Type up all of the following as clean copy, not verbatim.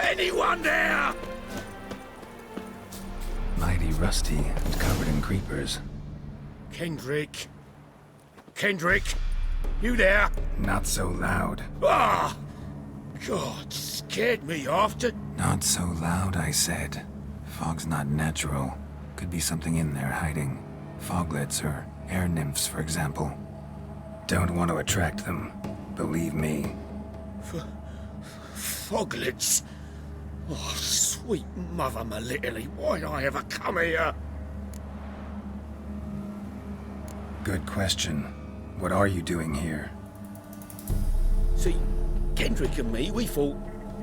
Anyone there? Mighty rusty and covered in creepers. Kendrick? Kendrick? You there? Not so loud. Ah! God, scared me after. Not so loud, I said. Fog's not natural. Could be something in there hiding. Foglets or air nymphs, for example. Don't want to attract them. Believe me. Foglets? Oh, sweet mother Melitterly, why'd I ever come here? Good question. What are you doing here? See, Kendrick and me, we thought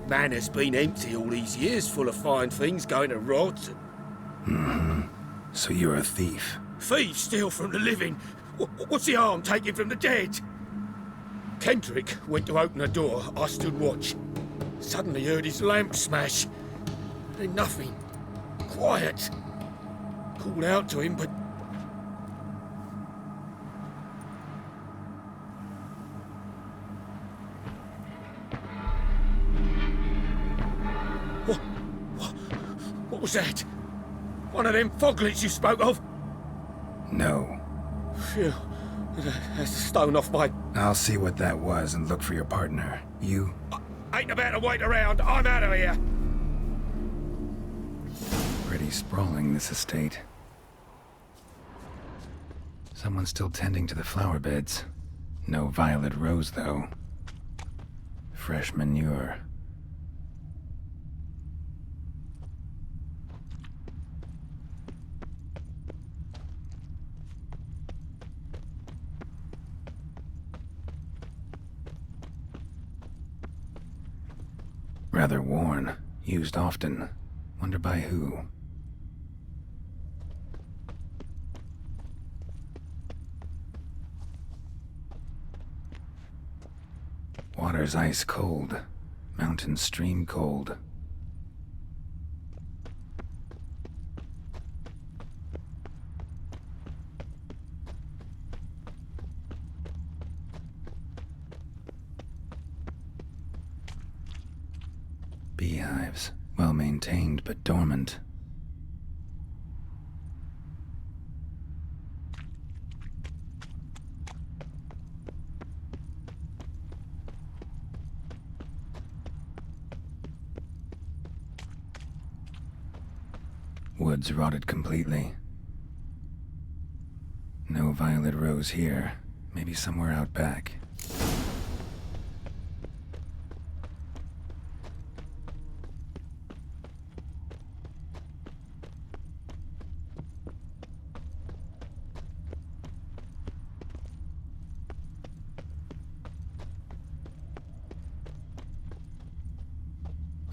man has been empty all these years, full of fine things going to rot. So you're a thief? Thieves steal from the living. What's the harm taking from the dead? Kendrick went to open the door. I stood watch. Suddenly heard his lamp smash. Then nothing. Quiet. Called out to him, but... What was that? One of them foglets you spoke of? No. Phew. That's a stone off my... I'll see what that was and look for your partner. You? I ain't about to wait around. I'm out of here. Pretty sprawling, this estate. Someone's still tending to the flower beds. No violet rose, though. Fresh manure. Rather worn. Used often. Wonder by who. Water's ice cold. Mountain stream cold. Beehives. Well maintained, but dormant. Woods rotted completely. No violet rose here. Maybe somewhere out back.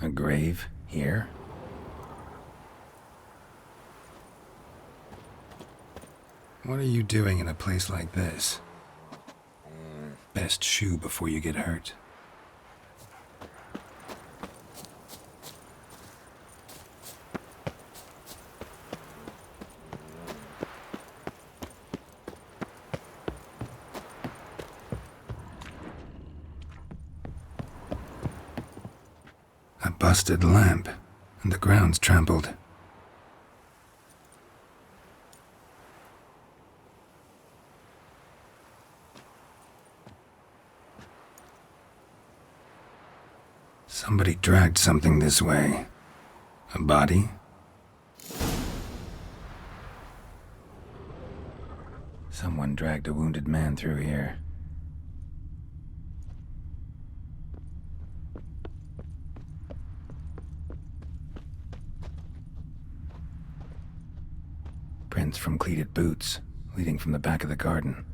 A grave here? What are you doing in a place like this? Best shoe before you get hurt. A busted lamp, and the ground's trampled. Somebody dragged something this way. A body? Someone dragged a wounded man through here. Prints from cleated boots, leading from the back of the garden.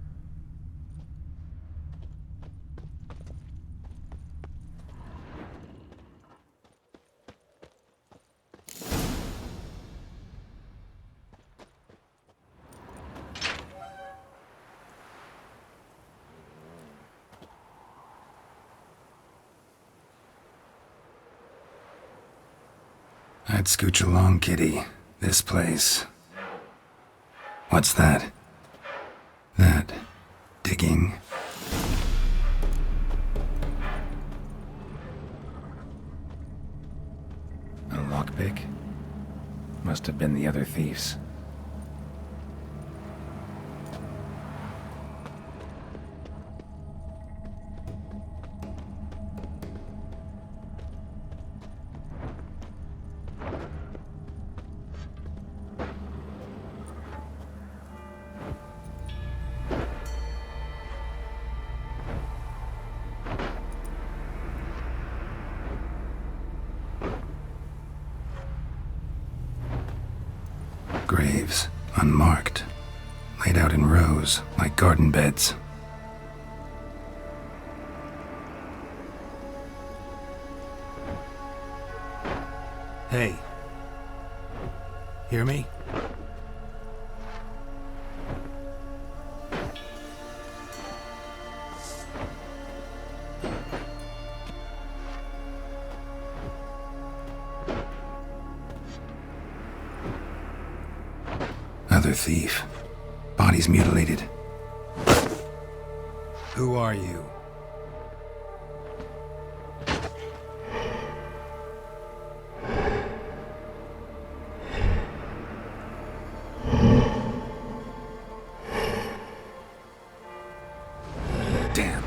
I'd scooch along, kitty. This place. What's that? That. Digging. Vic? Must have been the other thieves. Graves, unmarked, laid out in rows like garden beds. Hey. Hear me? Other thief. Bodies mutilated. Who are you? Damn.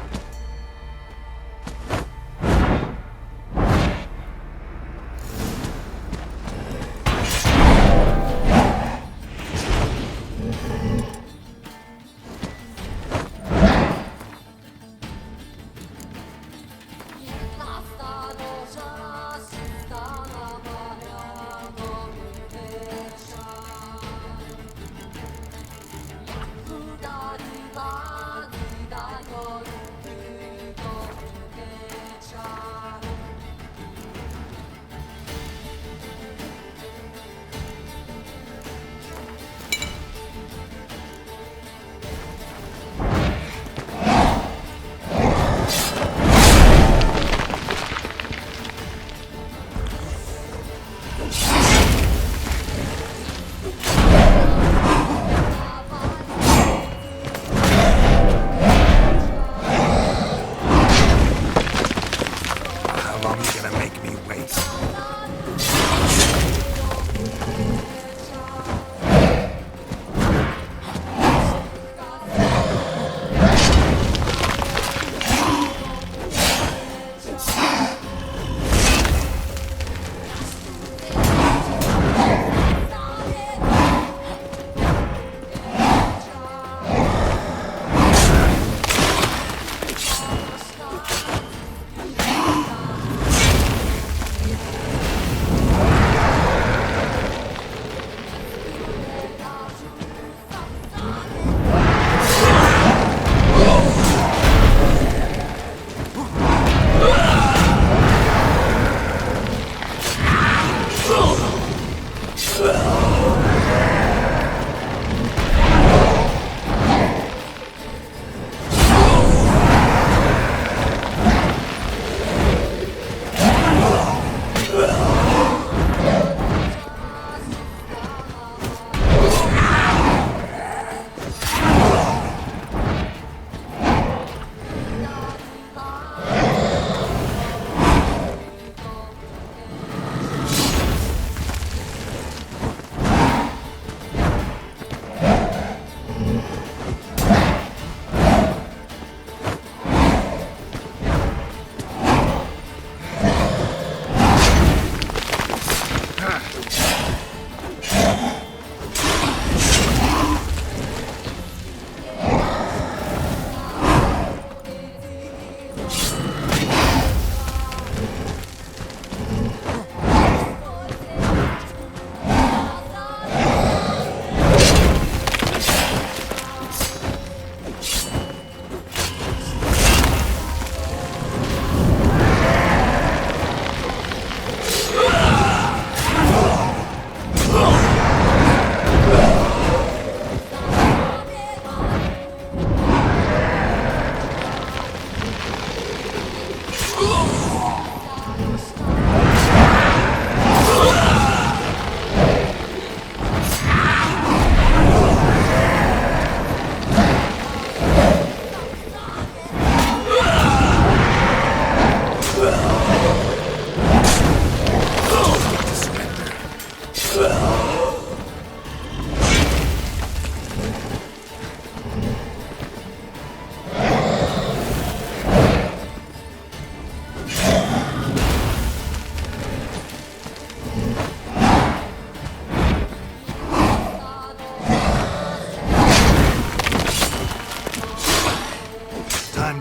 Time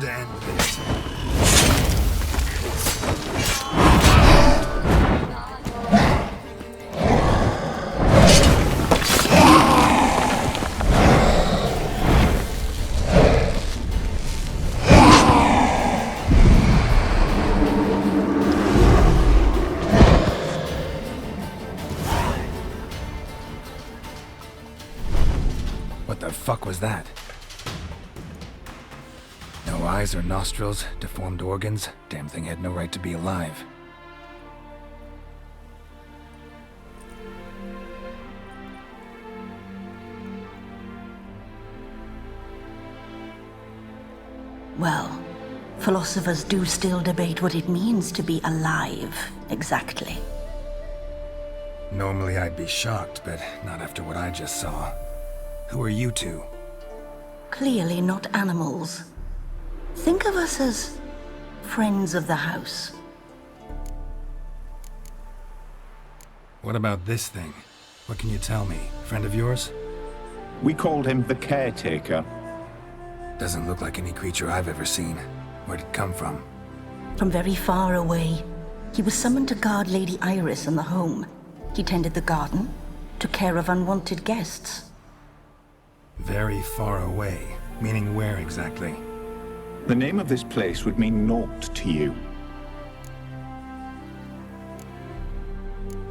to end this. What the fuck was that? No eyes or nostrils, deformed organs. Damn thing had no right to be alive. Well, philosophers do still debate what it means to be alive, exactly. Normally I'd be shocked, but not after what I just saw. Who are you two? Clearly not animals. Think of us as friends of the house. What about this thing? What can you tell me? Friend of yours? We called him the Caretaker. Doesn't look like any creature I've ever seen. Where'd it come from? From very far away. He was summoned to guard Lady Iris and the home. He tended the garden, took care of unwanted guests. Very far away. Meaning where exactly? The name of this place would mean naught to you.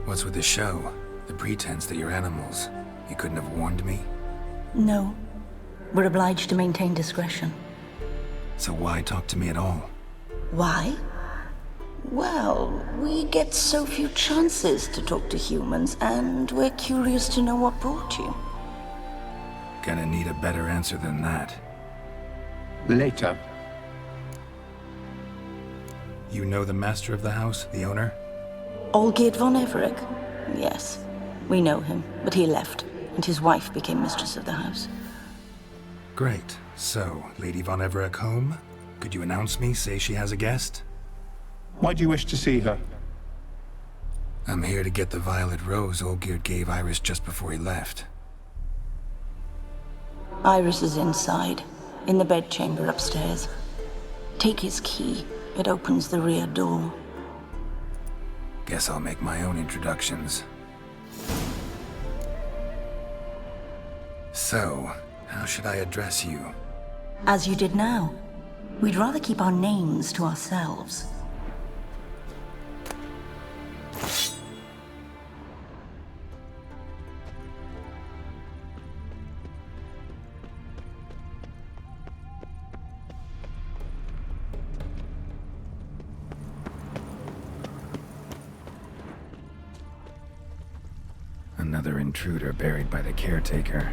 What's with the show? The pretense that you're animals. You couldn't have warned me? No. We're obliged to maintain discretion. So why talk to me at all? Why? Well, we get so few chances to talk to humans, and we're curious to know what brought you. Gonna need a better answer than that. Later. You know the master of the house, the owner? Olgierd von Everec? Yes. We know him, but he left, and his wife became mistress of the house. Great. So, Lady von Everec home? Could you announce me, say she has a guest? Why do you wish to see her? I'm here to get the violet rose Olgierd gave Iris just before he left. Iris is inside, in the bedchamber upstairs. Take his key. It opens the rear door. Guess I'll make my own introductions. So, how should I address you? As you did now. We'd rather keep our names to ourselves. Another intruder buried by the caretaker.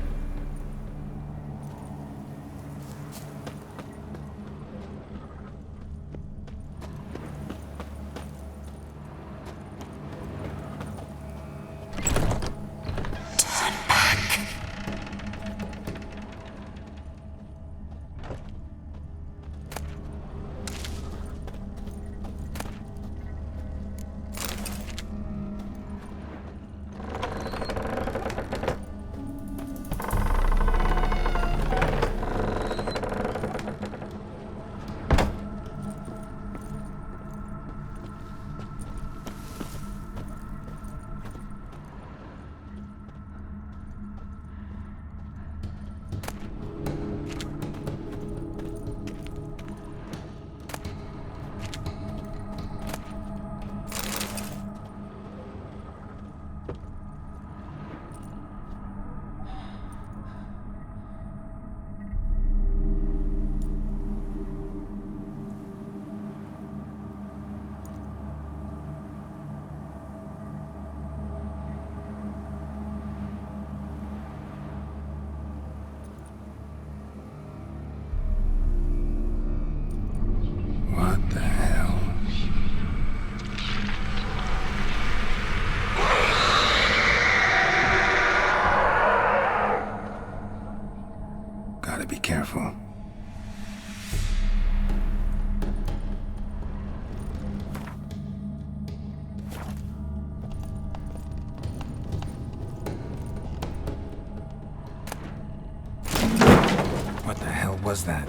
What the hell was that?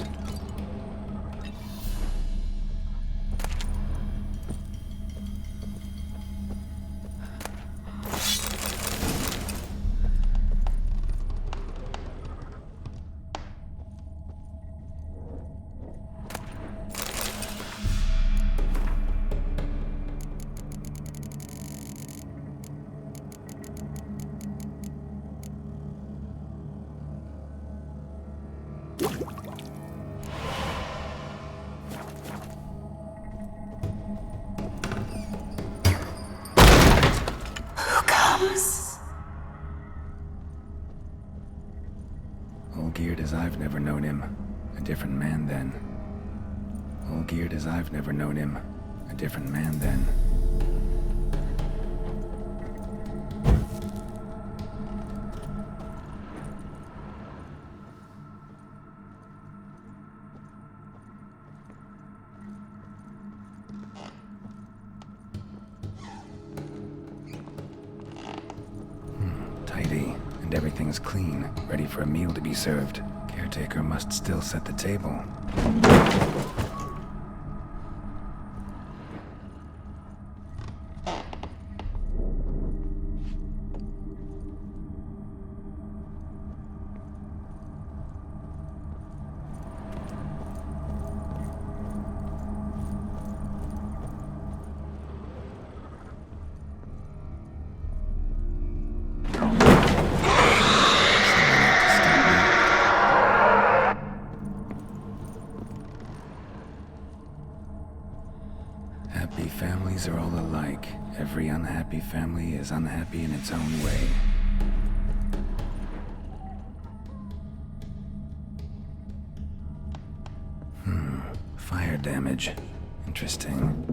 Who comes? All geared as I've never known him. A different man then. All geared as I've never known him. A different man then. Tidy, and everything's clean, ready for a meal to be served. Caretaker must still set the table. Happy families are all alike. Every unhappy family is unhappy in its own way. Fire damage. Interesting.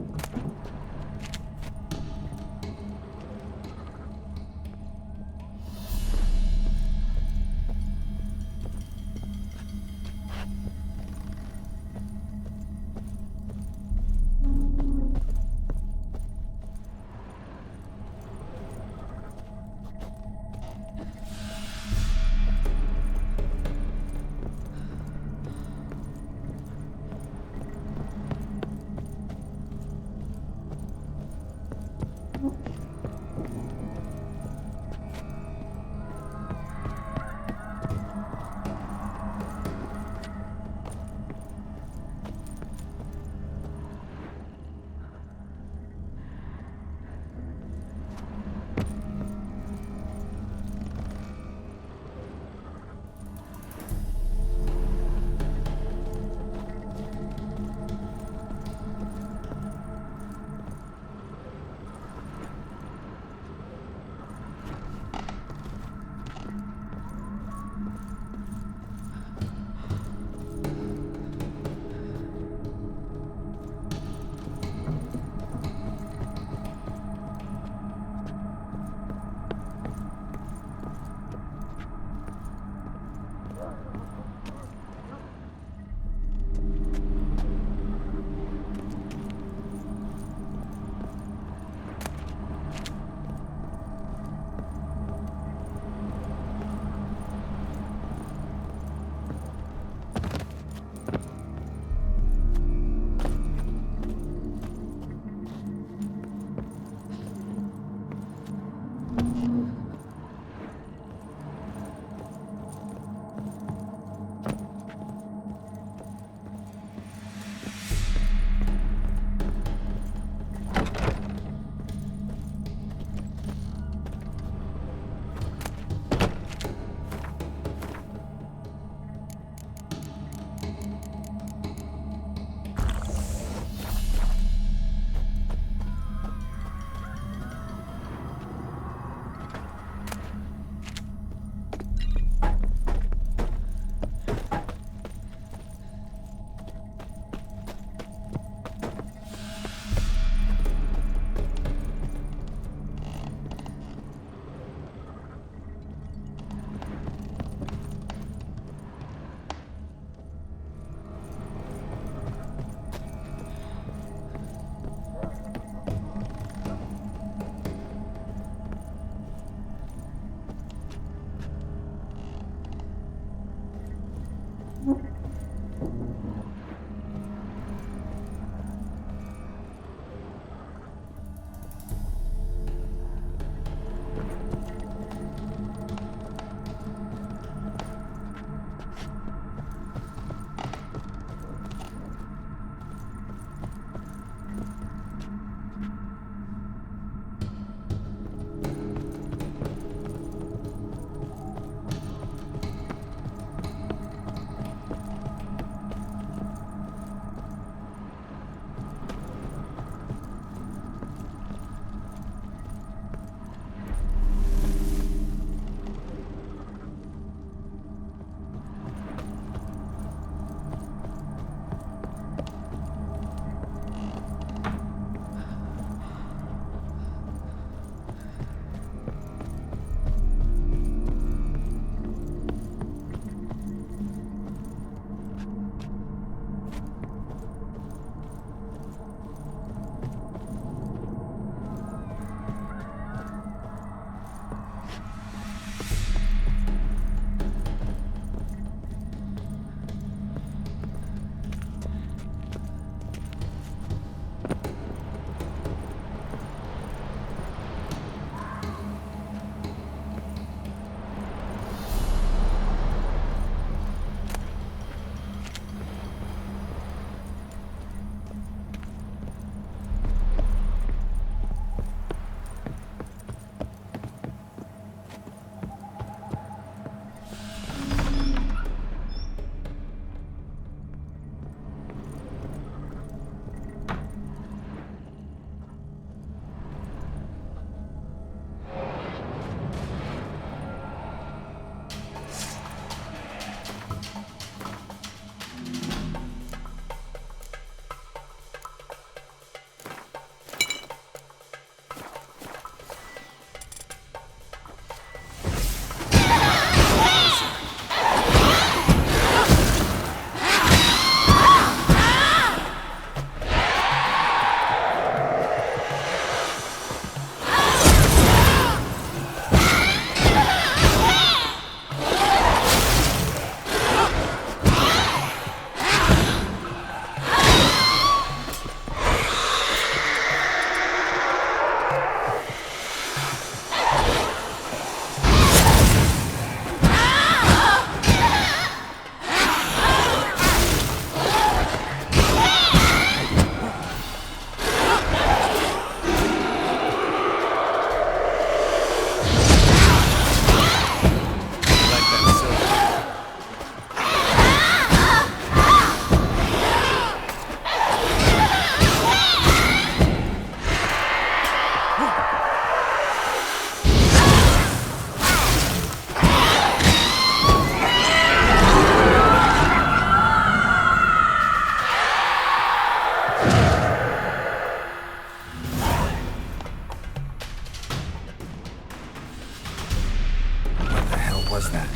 was that?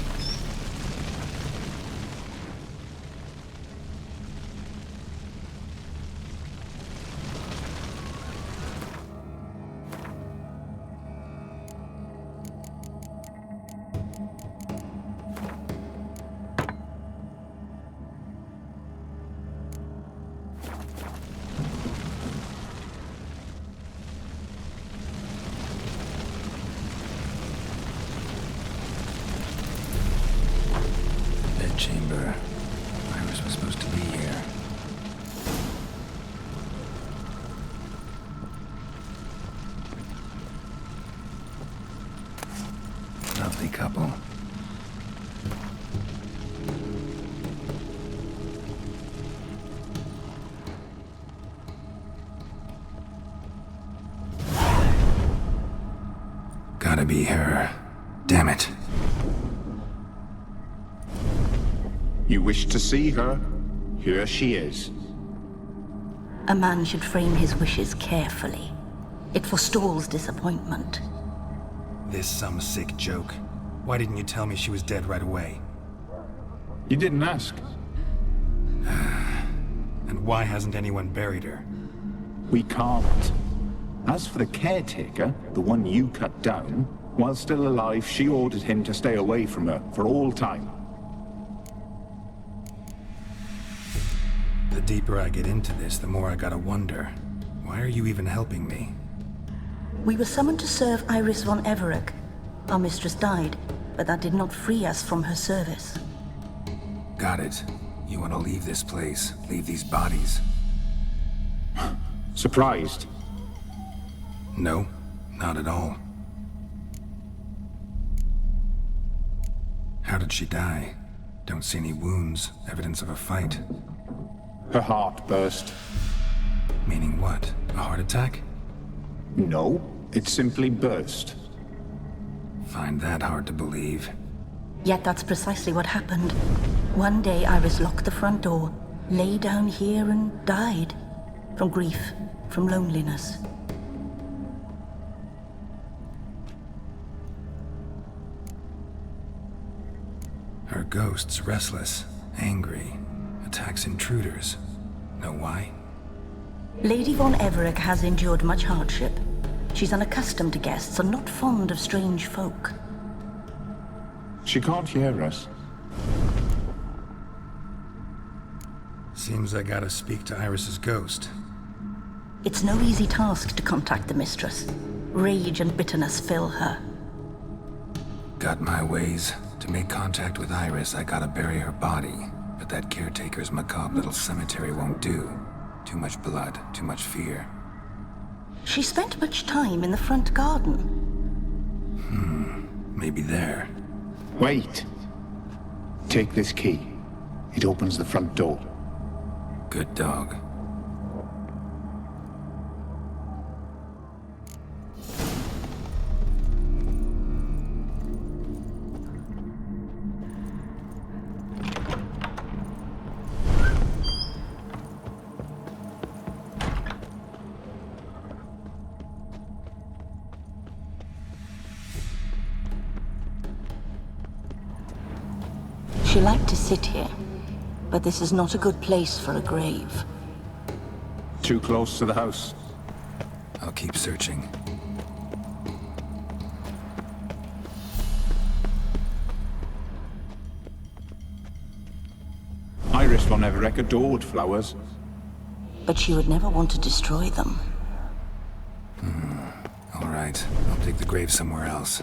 Chamber. Iris was supposed to be here. Lovely couple. Gotta be her. Damn it. You wish to see her? Here she is. A man should frame his wishes carefully. It forestalls disappointment. This some sick joke. Why didn't you tell me she was dead right away? You didn't ask. And why hasn't anyone buried her? We can't. As for the caretaker, the one you cut down, while still alive, she ordered him to stay away from her for all time. The deeper I get into this, the more I gotta wonder. Why are you even helping me? We were summoned to serve Iris von Everett. Our mistress died, but that did not free us from her service. Got it. You want to leave this place, leave these bodies? Surprised? No, not at all. How did she die? Don't see any wounds, evidence of a fight. Her heart burst. Meaning what? A heart attack? No, it simply burst. Find that hard to believe. Yet that's precisely what happened. One day Iris locked the front door, lay down here and died. From grief, from loneliness. Her ghost's restless, angry, attacks intruders. Know why? Lady von Everett has endured much hardship. She's unaccustomed to guests and not fond of strange folk. She can't hear us. Seems I gotta speak to Iris's ghost. It's no easy task to contact the mistress. Rage and bitterness fill her. Got my ways. To make contact with Iris, I gotta bury her body. But that caretaker's macabre little cemetery won't do. Too much blood, too much fear. She spent much time in the front garden. Maybe there. Wait. Take this key. It opens the front door. Good dog. She liked to sit here, but this is not a good place for a grave. Too close to the house. I'll keep searching. Iris von Everett adored flowers. But she would never want to destroy them. All right, I'll dig the grave somewhere else.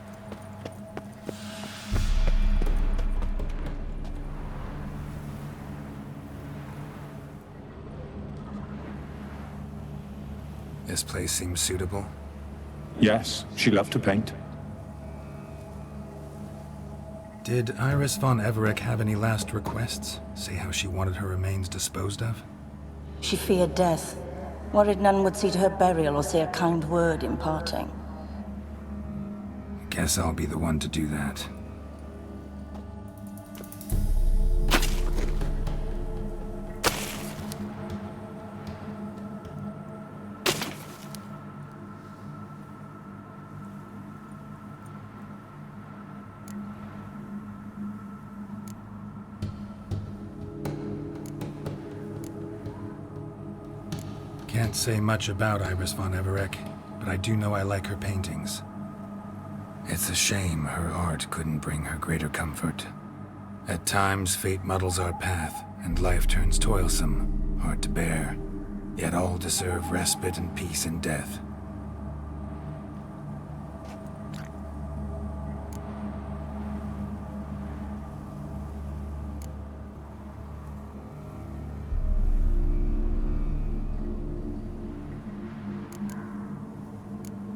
This place seems suitable. Yes, she loved to paint. Did Iris von Everett have any last requests? Say how she wanted her remains disposed of? She feared death, worried none would see to her burial or say a kind word in parting. Guess I'll be the one to do that. Can't say much about Iris von Everec, but I do know I like her paintings. It's a shame her art couldn't bring her greater comfort. At times, fate muddles our path, and life turns toilsome, hard to bear. Yet all deserve respite and peace in death.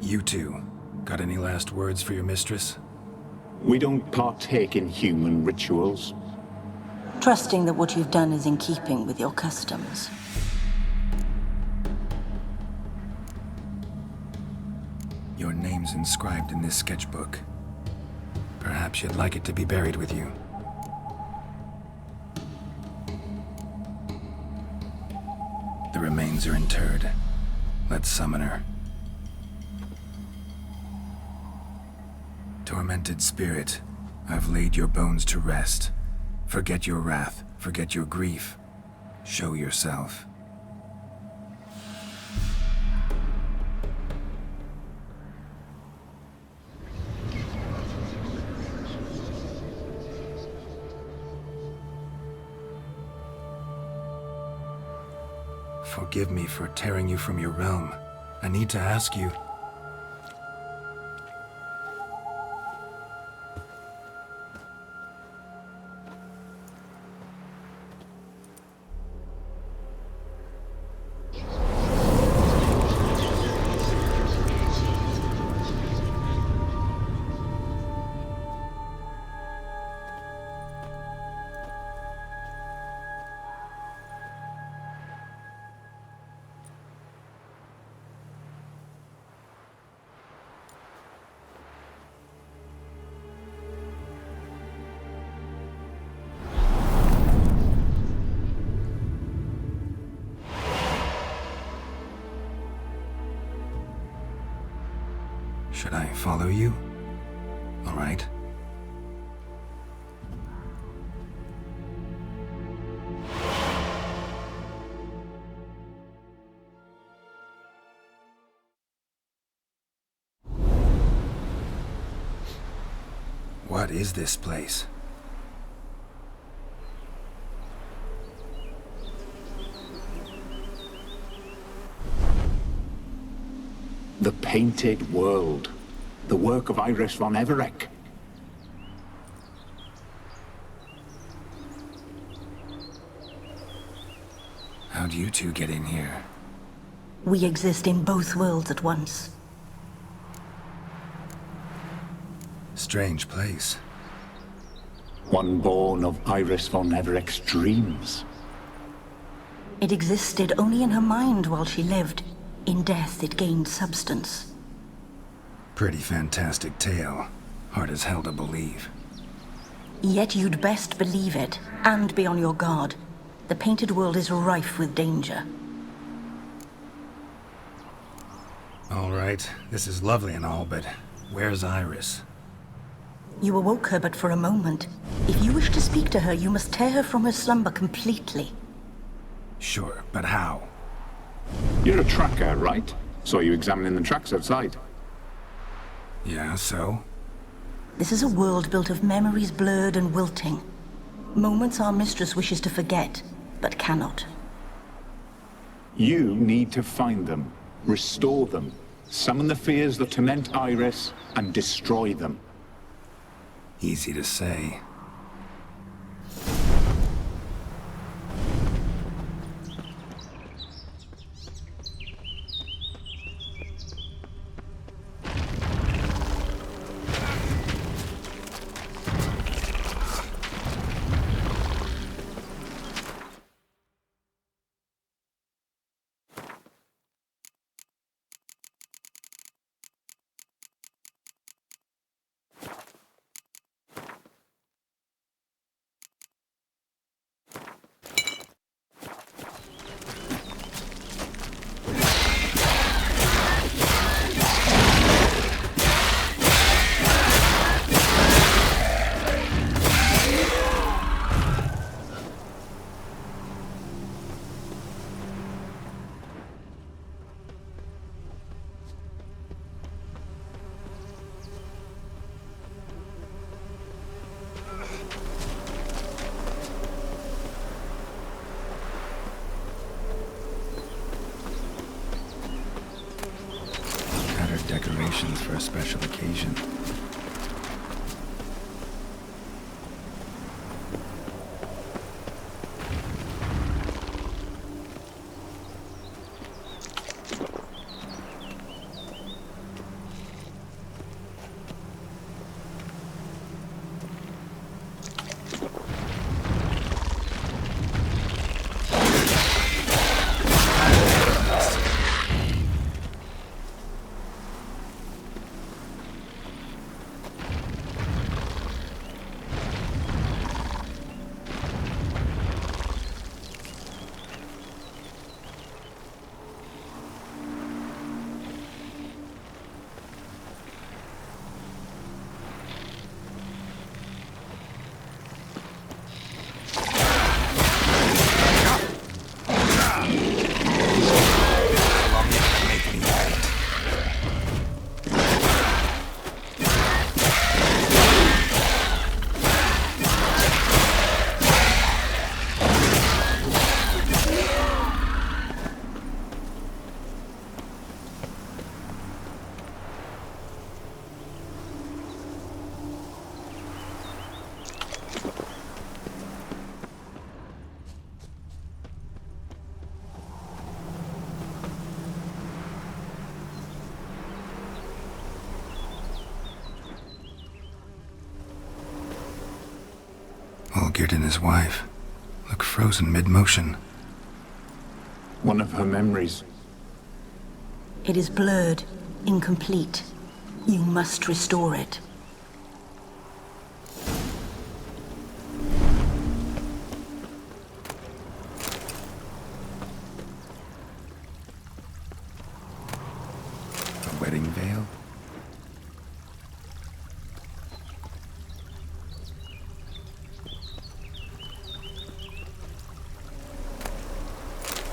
You two, got any last words for your mistress? We don't partake in human rituals. Trusting that what you've done is in keeping with your customs. Your name's inscribed in this sketchbook. Perhaps you'd like it to be buried with you. The remains are interred. Let's summon her. Tormented spirit, I've laid your bones to rest. Forget your wrath, forget your grief. Show yourself. Forgive me for tearing you from your realm. I need to ask you. Should I follow you? All right. What is this place? The Painted World. The work of Iris von Everec. How'd you two get in here? We exist in both worlds at once. Strange place. One born of Iris von Everec's dreams. It existed only in her mind while she lived. In death, it gained substance. Pretty fantastic tale. Hard as hell to believe. Yet you'd best believe it, and be on your guard. The Painted World is rife with danger. All right, this is lovely and all, but where's Iris? You awoke her but for a moment. If you wish to speak to her, you must tear her from her slumber completely. Sure, but how? You're a tracker, right? Saw you examining the tracks outside. Yeah, so? This is a world built of memories blurred and wilting. Moments our mistress wishes to forget, but cannot. You need to find them, restore them, summon the fears that torment Iris, and destroy them. Easy to say. Olgierd and his wife look frozen mid-motion. One of her memories. It is blurred, incomplete. You must restore it. A wedding veil?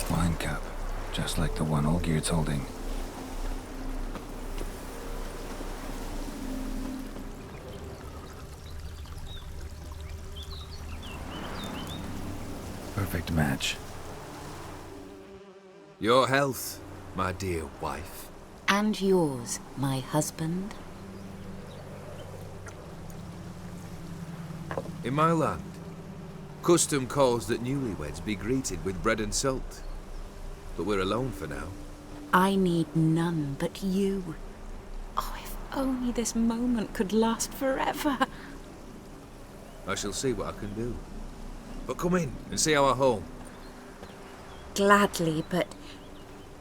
Wine cup, just like the one Olgierd's holding. Perfect match. Your health, my dear wife. And yours, my husband. In my land, custom calls that newlyweds be greeted with bread and salt. But we're alone for now. I need none but you. Oh, if only this moment could last forever. I shall see what I can do. But come in and see our home. Gladly, but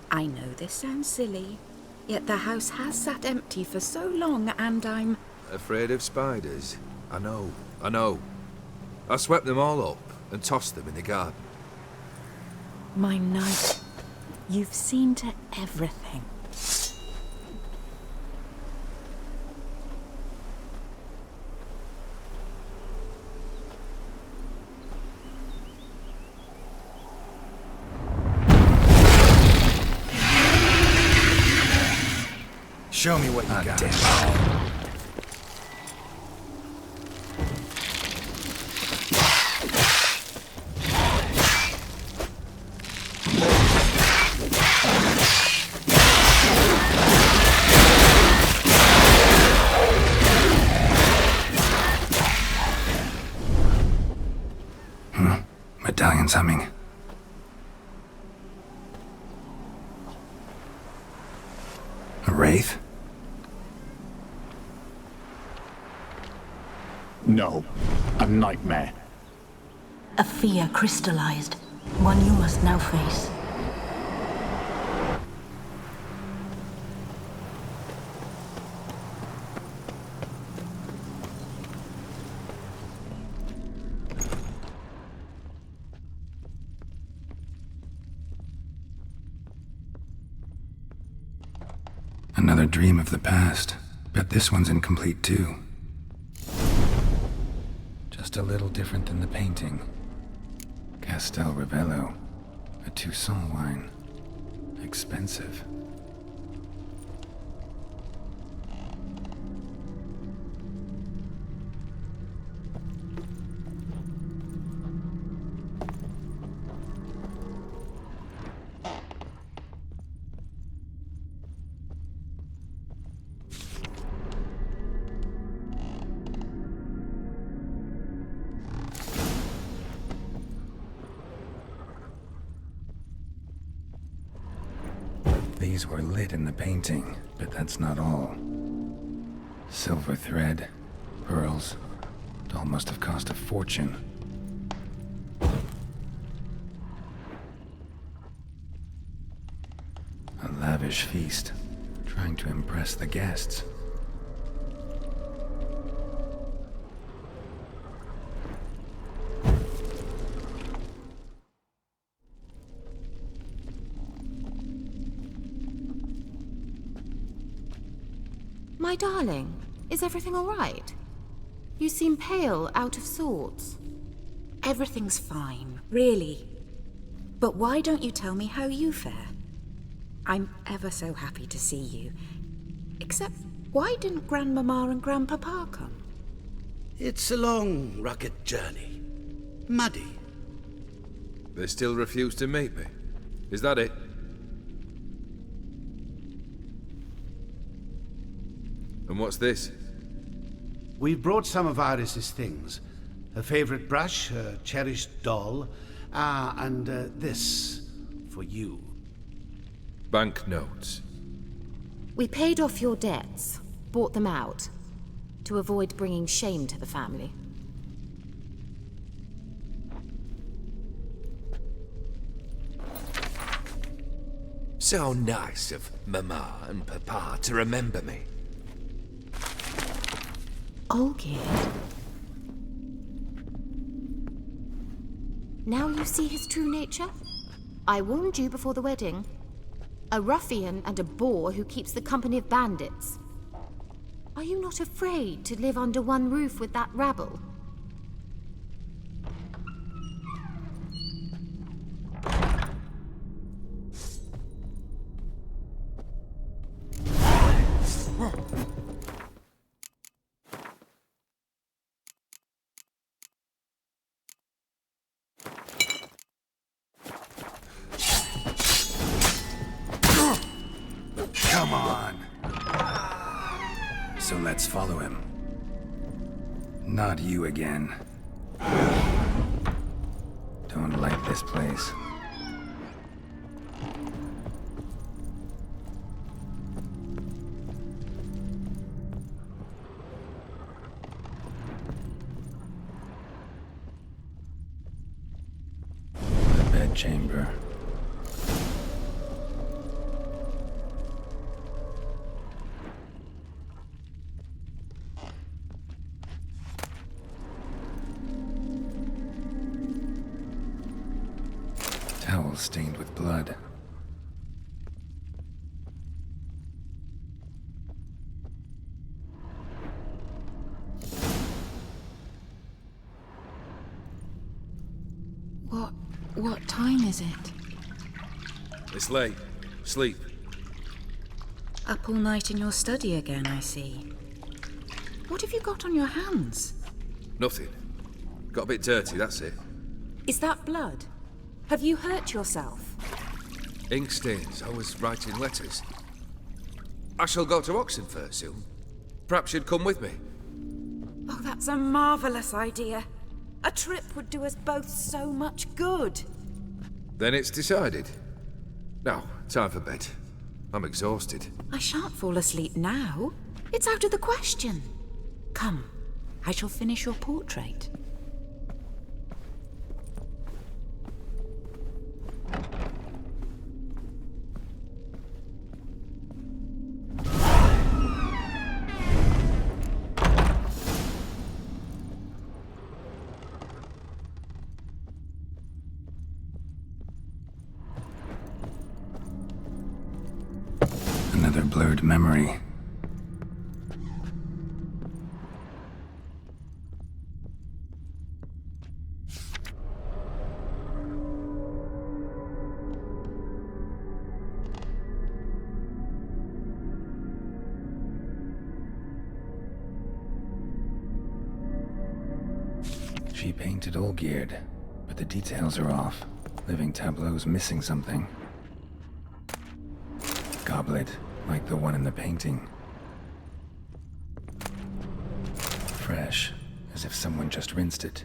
I know this sounds silly, yet the house has sat empty for so long and I'm... Afraid of spiders? I know. I swept them all up and tossed them in the garden. My knight, you've seen to everything. Show me what you got. Medallion's humming. A wraith? No, a nightmare. A fear crystallized, one you must now face. Another dream of the past. Bet this one's incomplete too. Just a little different than the painting. Castel Ravello, a Toussaint wine. Expensive. These were lit in the painting, but that's not all. Silver thread, pearls, it all must have cost a fortune. A lavish feast, trying to impress the guests. My darling, is everything all right? You seem pale, out of sorts. Everything's fine, really. But why don't you tell me how you fare? I'm ever so happy to see you. Except, why didn't Grandmama and Grandpapa come? It's a long, rugged journey. Muddy. They still refuse to meet me. Is that it? And what's this? We've brought some of Iris's things. Her favorite brush, her cherished doll, and this for you. Banknotes. We paid off your debts, bought them out, to avoid bringing shame to the family. So nice of Mama and Papa to remember me. Olgierd. Now you see his true nature? I warned you before the wedding. A ruffian and a boor who keeps the company of bandits. Are you not afraid to live under one roof with that rabble? Come on. So let's follow him. Not you again. Don't like this place. The bedchamber. Towel stained with blood. What time is it? It's late. Sleep. Up all night in your study again, I see. What have you got on your hands? Nothing. Got a bit dirty, that's it. Is that blood? Have you hurt yourself? Ink stains. I was writing letters. I shall go to Oxenfurt soon. Perhaps you'd come with me. Oh, that's a marvellous idea. A trip would do us both so much good. Then it's decided. Now, time for bed. I'm exhausted. I shan't fall asleep now. It's out of the question. Come, I shall finish your portrait. Another blurred memory. She painted Olgierd, but the details are off. Living tableau's missing something. Goblet, like the one in the painting. Fresh, as if someone just rinsed it.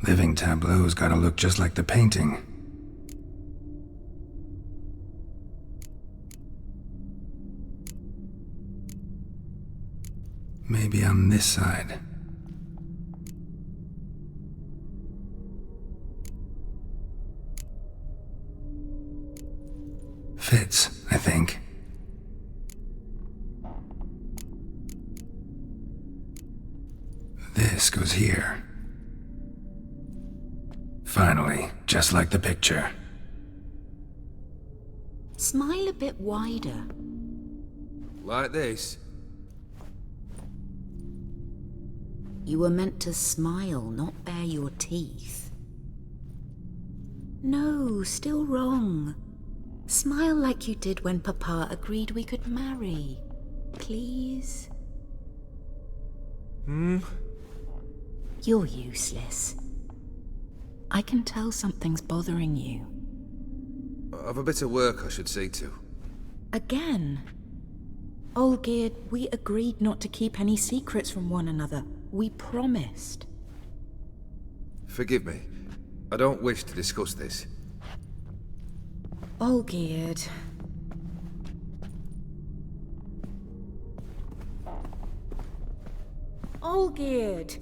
Living tableau's gotta look just like the painting. Maybe on this side. Fits, I think. This goes here. Finally, just like the picture. Smile a bit wider. Like this? You were meant to smile, not bare your teeth. No, still wrong. Smile like you did when Papa agreed we could marry. Please? You're useless. I can tell something's bothering you. I've a bit of work I should see to. Again? Olgierd, we agreed not to keep any secrets from one another. We promised. Forgive me. I don't wish to discuss this. Olgierd. Olgierd!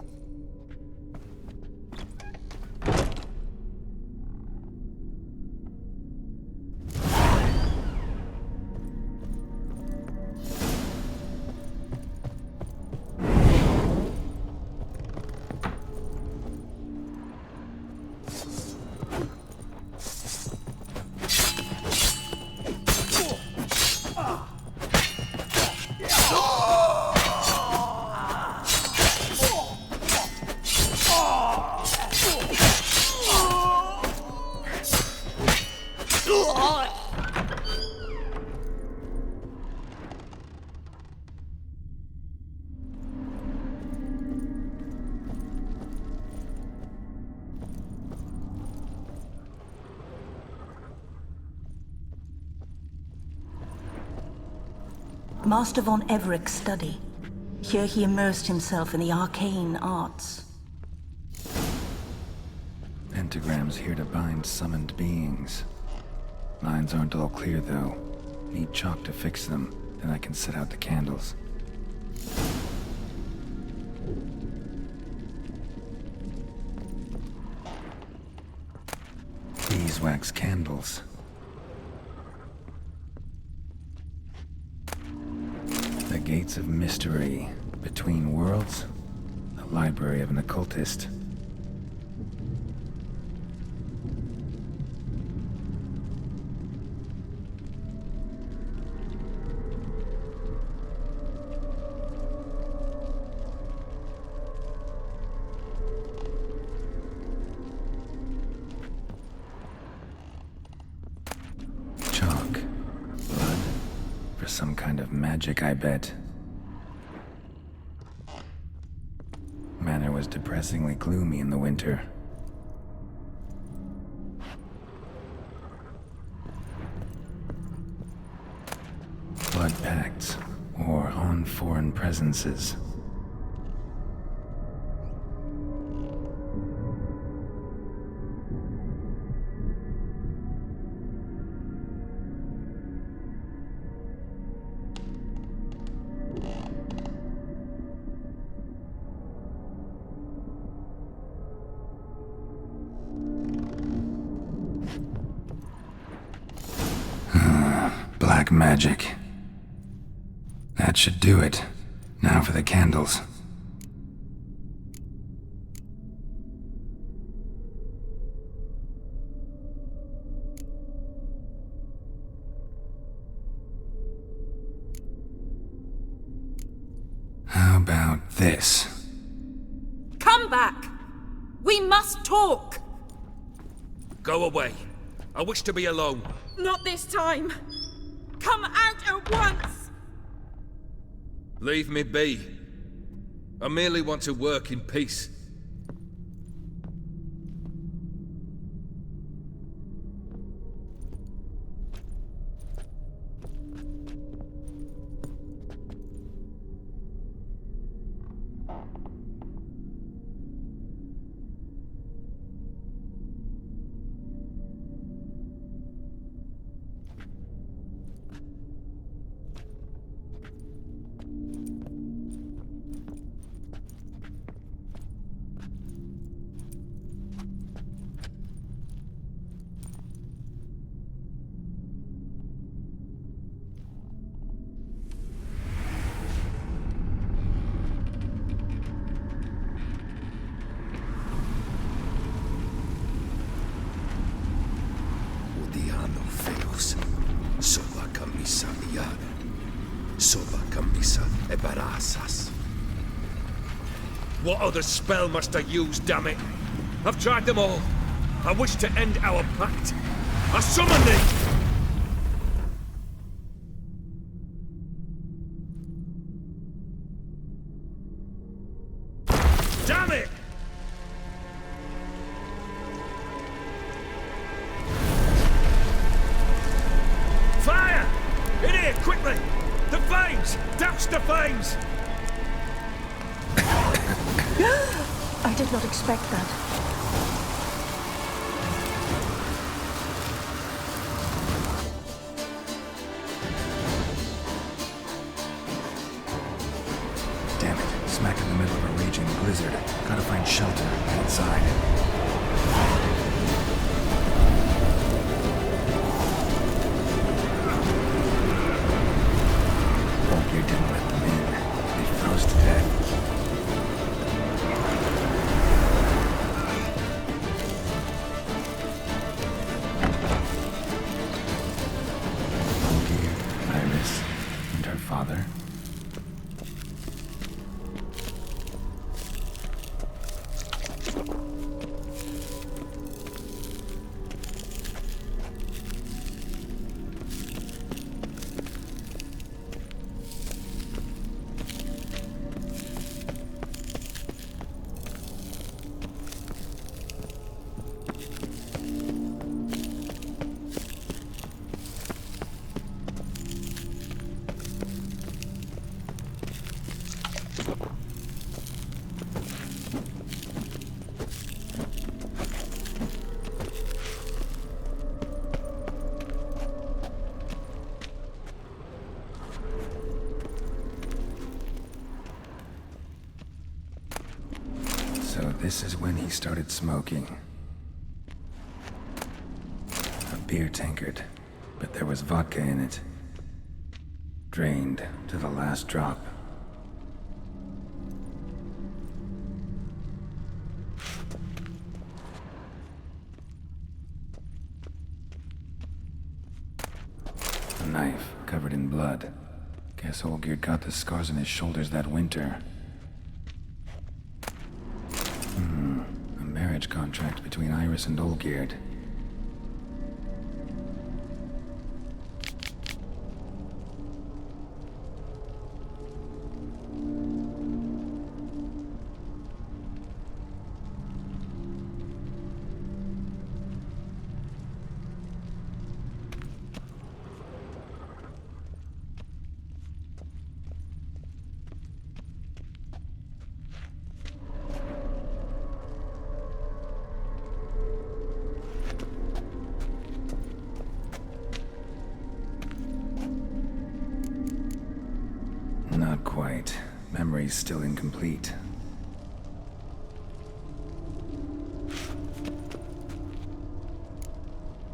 Master von Everett's study. Here he immersed himself in the arcane arts. Pentagrams here to bind summoned beings. Lines aren't all clear, though. Need chalk to fix them, then I can set out the candles. Beeswax candles. The gates of mystery. Between worlds. The library of an occultist. Chalk. Blood. For some kind of magic, I bet. Manor was depressingly gloomy in the winter. Blood pacts, or on foreign presences. Black magic. That should do it. Now for the candles. How about this? Come back! We must talk! Go away. I wish to be alone. Not this time! Come out at once! Leave me be. I merely want to work in peace. Soba camisa liada. Soba camisa e barasas. What other spell must I use, damn it? I've tried them all. I wish to end our pact. I summon thee! Damn it! Fire! In here, quickly! The flames! Douse the flames! I did not expect that. blizzard. Gotta find shelter outside. Volkir didn't let them in. They froze to death. Volkir, Iris, and her father. So this is when he started smoking. A beer tankard, but there was vodka in it. Drained to the last drop. A knife covered in blood. Guess Olgierd got the scars on his shoulders that winter. A marriage contract between Iris and Olgierd. Not quite. Memory's still incomplete.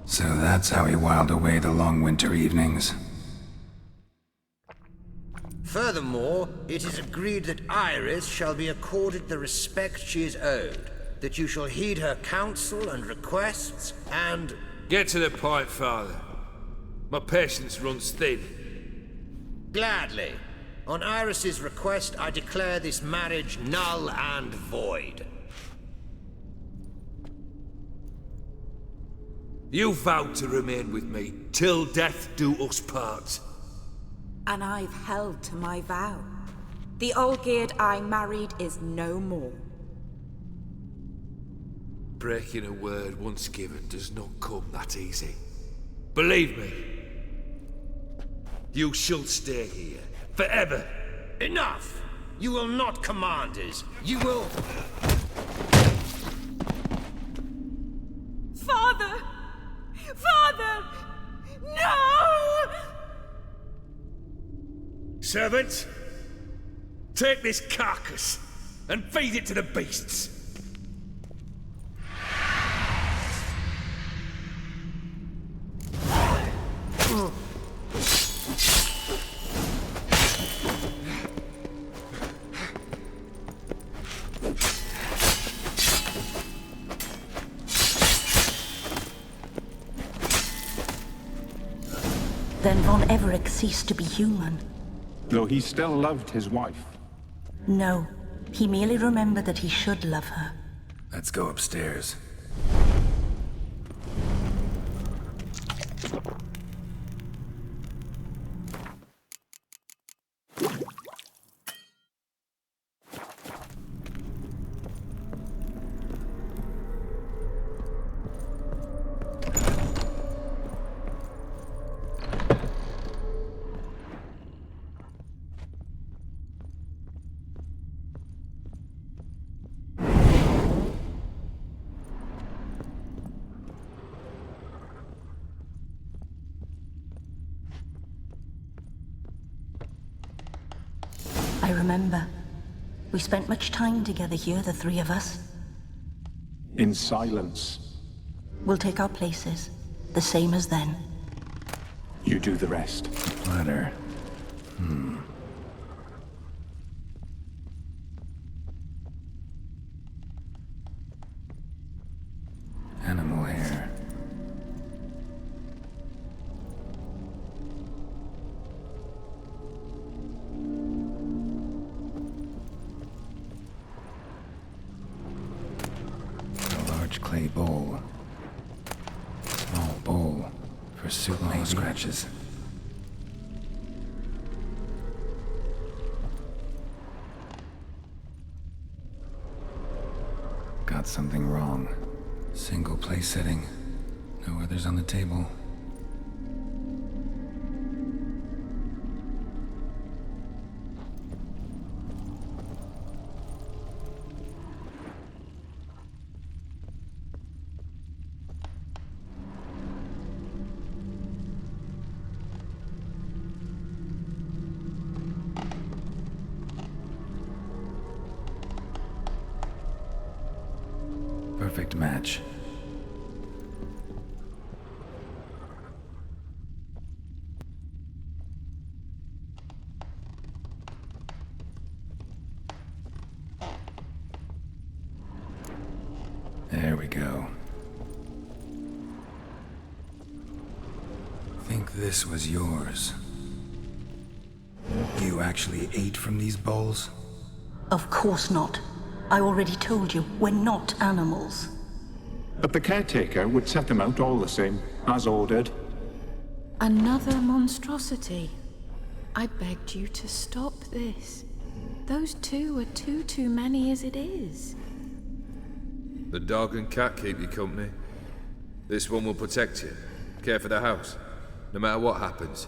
So that's how he whiled away the long winter evenings. Furthermore, it is agreed that Iris shall be accorded the respect she is owed, that you shall heed her counsel and requests, and... Get to the point, Father. My patience runs thin. Gladly. On Iris's request, I declare this marriage null and void. You vowed to remain with me till death do us part. And I've held to my vow. The Olgierd I married is no more. Breaking a word once given does not come that easy. Believe me. You shall stay here. Forever. Enough! You will not command us. You will... Father! Father! No! Servants, take this carcass and feed it to the beasts. Then Von Everett ceased to be human. Though he still loved his wife. No, he merely remembered that he should love her. Let's go upstairs. I remember. We spent much time together here, the three of us. In silence. We'll take our places, the same as then. You do the rest. Letter. Animal hair. A large clay bowl. Small bowl for soup scratches. Got something wrong. Single place setting. No others on the table. Perfect match. There we go. Think this was yours. You actually ate from these bowls? Of course not. I already told you, we're not animals. But the caretaker would set them out all the same, as ordered. Another monstrosity. I begged you to stop this. Those two are too many as it is. The dog and cat keep you company. This one will protect you, care for the house, no matter what happens.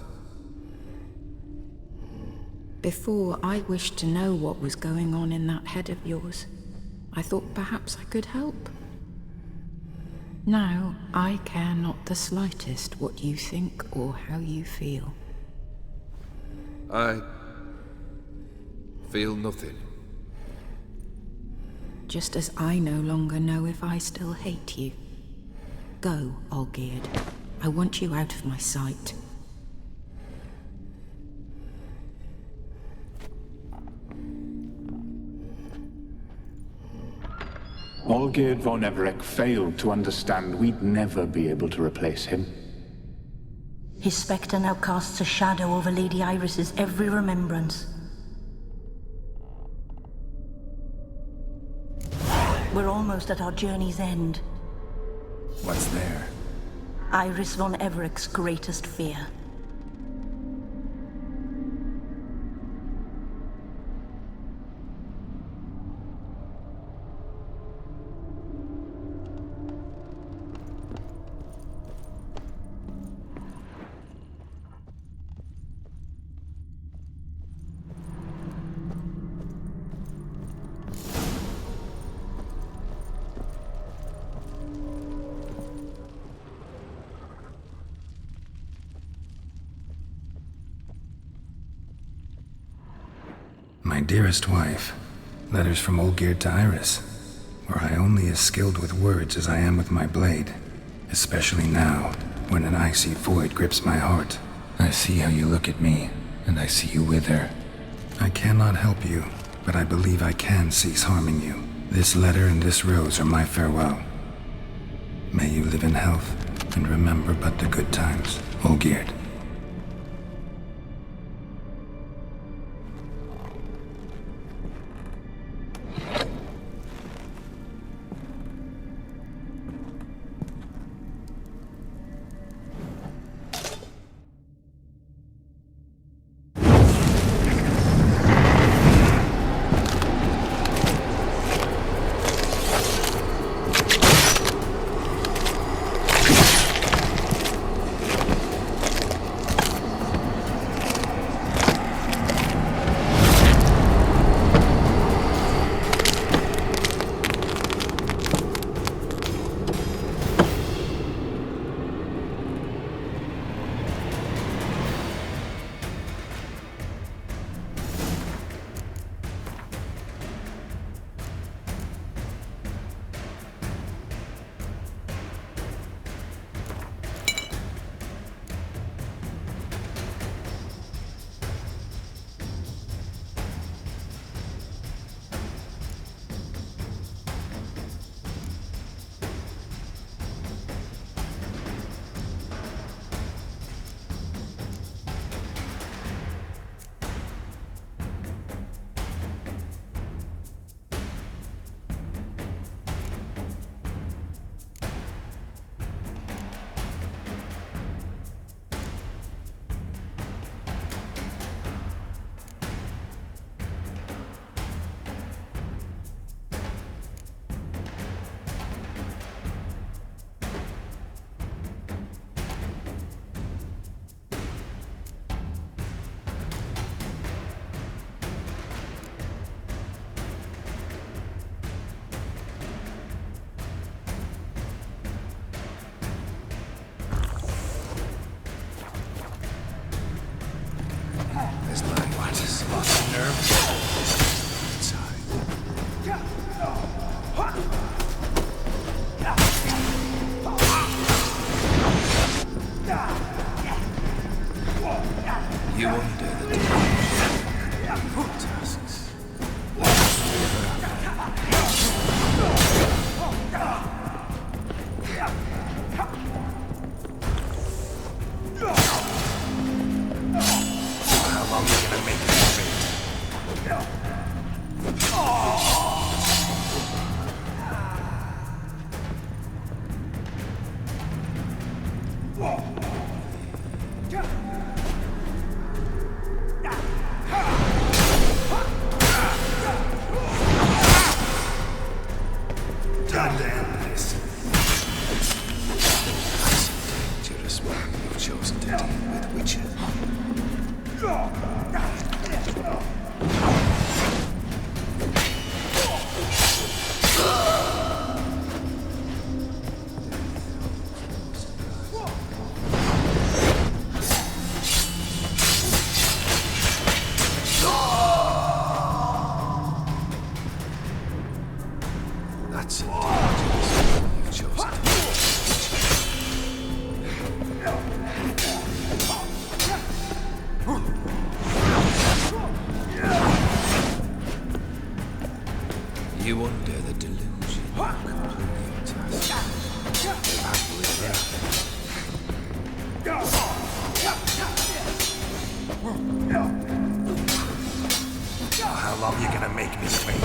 Before, I wished to know what was going on in that head of yours. I thought perhaps I could help. Now, I care not the slightest what you think or how you feel. I feel nothing. Just as I no longer know if I still hate you. Go, Olgierd. I want you out of my sight. Olgierd von Everec failed to understand we'd never be able to replace him. His spectre now casts a shadow over Lady Iris's every remembrance. We're almost at our journey's end. What's there? Iris von Everec's greatest fear. My dearest wife, letters from Olgierd to Iris, were I only as skilled with words as I am with my blade, especially now, when an icy void grips my heart. I see how you look at me, and I see you with her. I cannot help you, but I believe I can cease harming you. This letter and this rose are my farewell. May you live in health, and remember but the good times, Olgierd. Lost your nerve? You wonder the tasks. How long are you gonna make me wait? Time to end this. Dangerous man you've chosen to deal with, Witcher. That's a dangerous man you've chosen to deal with. You under the delusion you complete your task. Live happily ever How long are you gonna make me wait?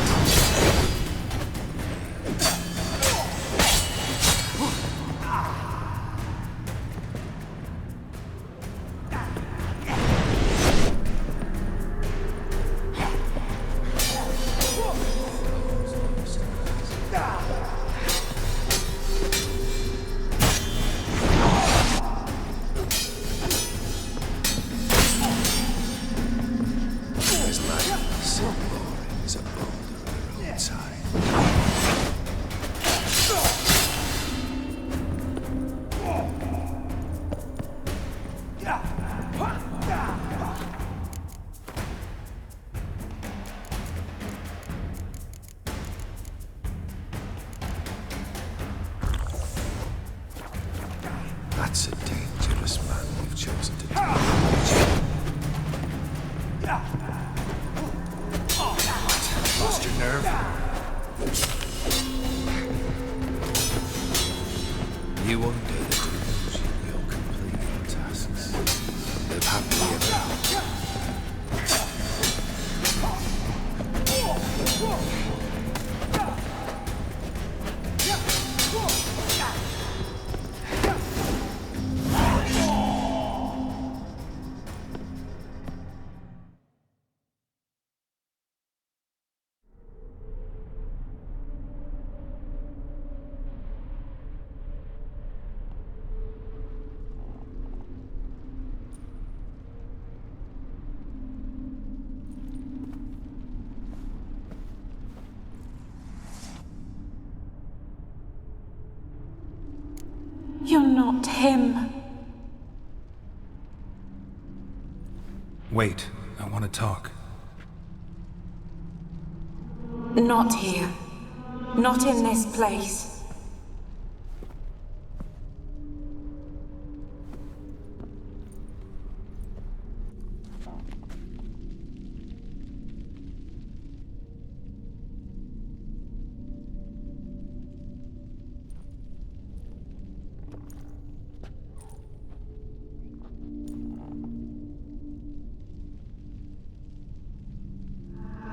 His life is so boring as a boulder at the roadside. That's a dangerous man you've chosen to deal with. Lost your nerve? You under the delusion you'll complete your tasks. Live happily ever after. You're not him. Wait, I want to talk. Not here. Not in this place.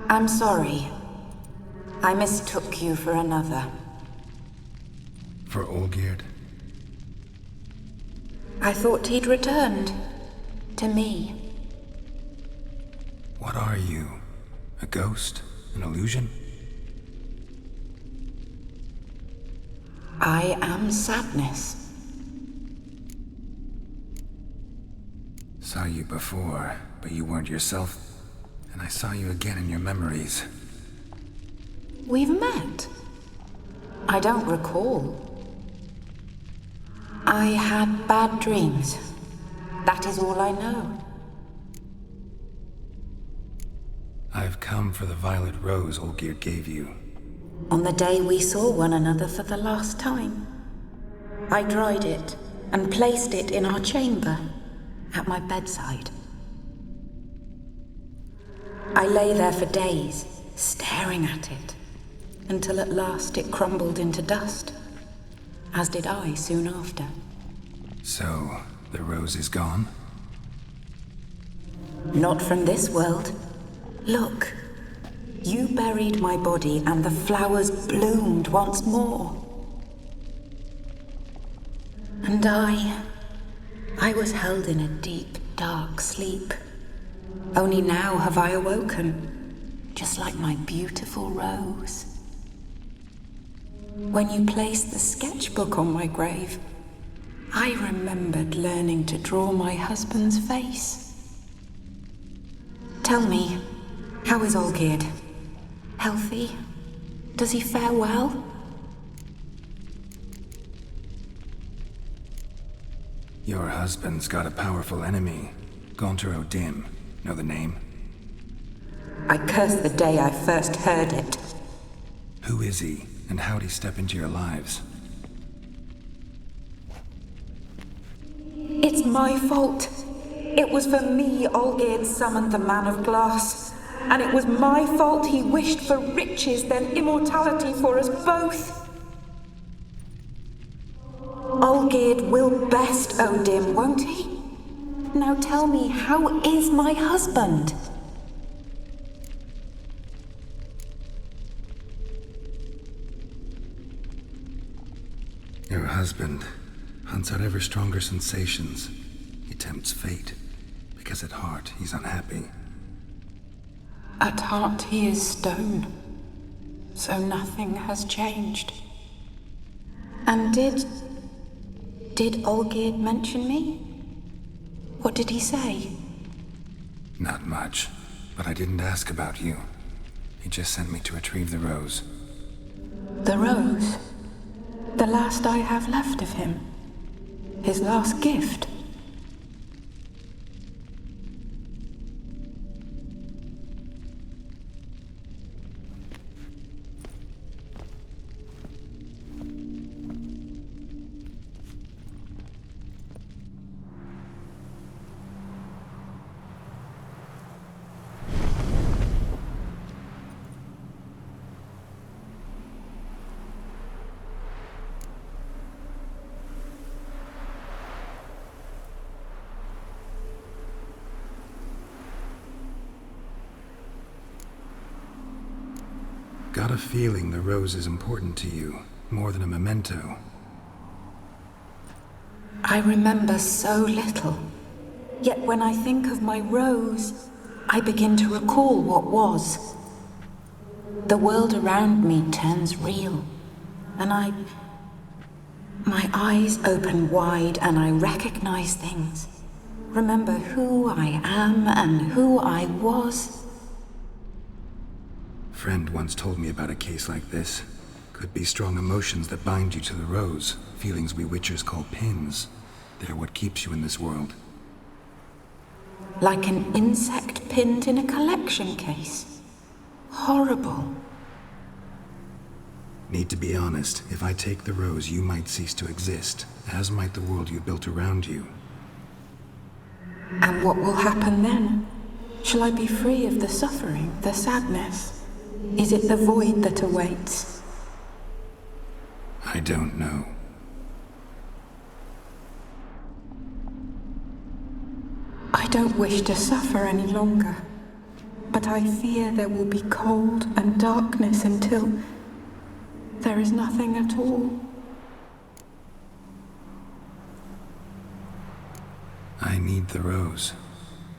I'm sorry. I mistook you for another. For Olgierd? I thought he'd returned. To me. What are you? A ghost? An illusion? I am sadness. Saw you before, but you weren't yourself. And I saw you again in your memories. We've met. I don't recall. I had bad dreams. That is all I know. I've come for the violet rose Olgierd gave you. On the day we saw one another for the last time, I dried it and placed it in our chamber at my bedside. I lay there for days, staring at it, until at last it crumbled into dust, as did I soon after. So, the rose is gone? Not from this world. Look, you buried my body and the flowers bloomed once more. And I was held in a deep, dark sleep. Only now have I awoken, just like my beautiful rose. When you placed the sketchbook on my grave, I remembered learning to draw my husband's face. Tell me, how is Olgierd? Healthy? Does he fare well? Your husband's got a powerful enemy. Gaunter O'Dim. Know the name? I curse the day I first heard it. Who is he, and how'd he step into your lives? It's my fault. It was for me Olgierd summoned the Man of Glass. And it was my fault he wished for riches, then immortality for us both. Olgierd will best O'Dim, won't he? Now tell me, how is my husband? Your husband hunts out ever stronger sensations. He tempts fate, because at heart he's unhappy. At heart he is stone, so nothing has changed. And did Olgierd mention me? What did he say? Not much, but I didn't ask about you. He just sent me to retrieve the rose. The rose? The last I have left of him? His last gift? Got a feeling the rose is important to you, more than a memento. I remember so little. Yet when I think of my rose, I begin to recall what was. The world around me turns real, and my eyes open wide and I recognize things. Remember who I am and who I was. Friend once told me about a case like this. Could be strong emotions that bind you to the rose, feelings we witchers call pins. They're what keeps you in this world. Like an insect pinned in a collection case. Horrible. Need to be honest, if I take the rose, you might cease to exist, as might the world you built around you. And what will happen then? Shall I be free of the suffering, the sadness? Is it the void that awaits? I don't know. I don't wish to suffer any longer, but I fear there will be cold and darkness until there is nothing at all. I need the rose.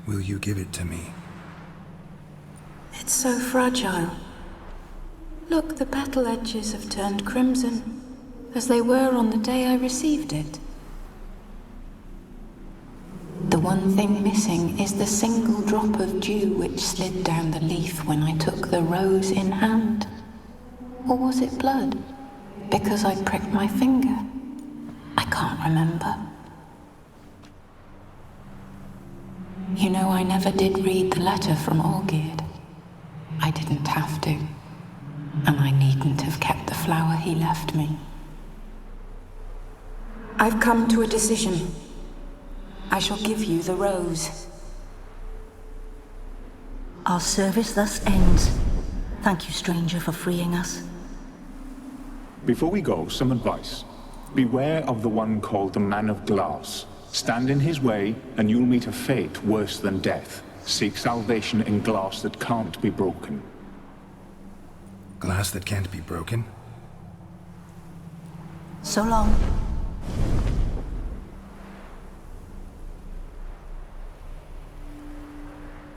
Will you give it to me? It's so fragile. Look, the petal edges have turned crimson, as they were on the day I received it. The one thing missing is the single drop of dew which slid down the leaf when I took the rose in hand. Or was it blood? Because I pricked my finger? I can't remember. You know, I never did read the letter from Olgierd. I didn't have to. And I needn't have kept the flower he left me. I've come to a decision. I shall give you the rose. Our service thus ends. Thank you, stranger, for freeing us. Before we go, some advice. Beware of the one called the Man of Glass. Stand in his way, and you'll meet a fate worse than death. Seek salvation in glass that can't be broken. Glass that can't be broken? So long.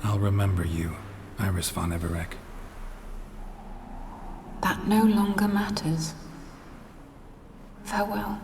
I'll remember you, Iris von Everec. That no longer matters. Farewell.